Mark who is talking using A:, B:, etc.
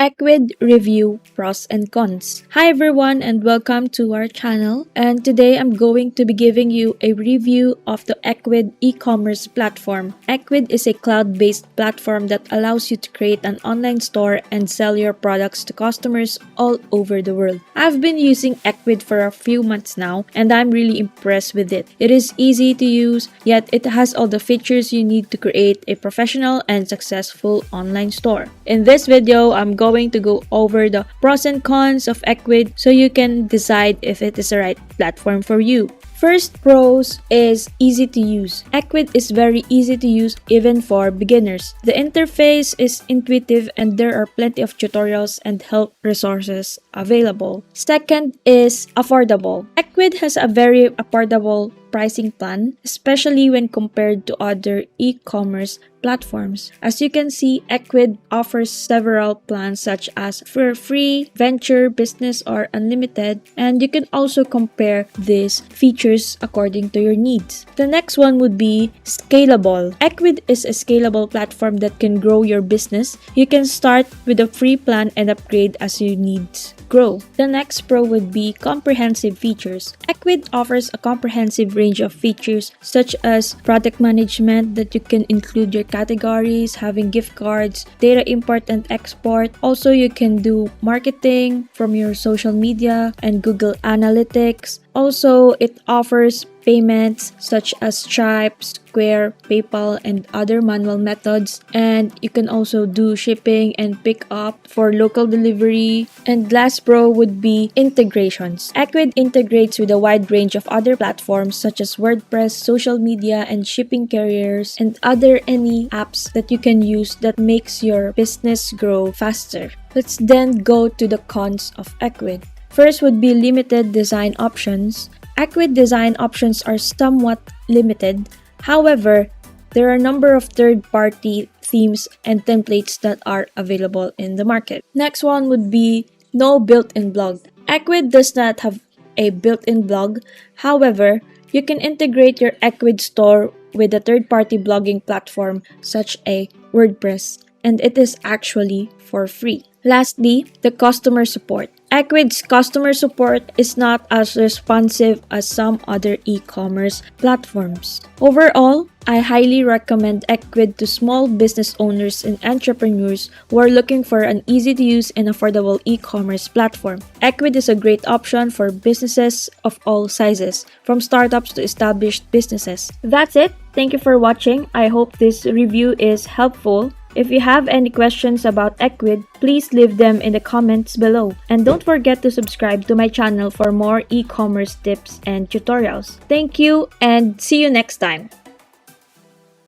A: Ecwid Review Pros and Cons. Hi everyone and welcome to our channel, and today I'm going to be giving you a review of the Ecwid e-commerce platform. Ecwid is a cloud-based platform that allows you to create an online store and sell your products to customers all over the world. I've been using Ecwid for a few months now and I'm really impressed with it. It is easy to use, yet it has all the features you need to create a professional and successful online store. In this video, I'm going to go over the pros and cons of Ecwid so you can decide if it is the right platform for you. First pros is easy to use. Ecwid is very easy to use even for beginners. The interface is intuitive and there are plenty of tutorials and help resources available. Second is affordable. Ecwid has a very affordable pricing plan, especially when compared to other e-commerce platforms. As you can see, Ecwid offers several plans such as for free, venture, business, or unlimited, and you can also compare these features according to your needs. The next one would be scalable. Ecwid is a scalable platform that can grow your business. You can start with a free plan and upgrade as your needs grow. The next pro would be comprehensive features. Ecwid offers a comprehensive range of features such as product management that you can include your categories, having gift cards, data import and export. Also, you can do marketing from your social media and Google Analytics. Also, it offers payments such as Stripe, Square, PayPal, and other manual methods. And you can also do shipping and pick up for local delivery. And last pro would be integrations. Ecwid integrates with a wide range of other platforms such as WordPress, social media, and shipping carriers, and any apps that you can use that makes your business grow faster. Let's then go to the cons of Ecwid. First would be limited design options. Ecwid design options are somewhat limited. However, there are a number of third-party themes and templates that are available in the market. Next one would be no built-in blog. Ecwid does not have a built-in blog. However, you can integrate your Ecwid store with a third-party blogging platform such as WordPress, and it is actually for free. Lastly, the customer support. Ecwid's customer support is not as responsive as some other e-commerce platforms. Overall, I highly recommend Ecwid to small business owners and entrepreneurs who are looking for an easy-to-use and affordable e-commerce platform. Ecwid is a great option for businesses of all sizes, from startups to established businesses. That's it. Thank you for watching. I hope this review is helpful. If you have any questions about Ecwid, please leave them in the comments below. And don't forget to subscribe to my channel for more e-commerce tips and tutorials. Thank you and see you next time.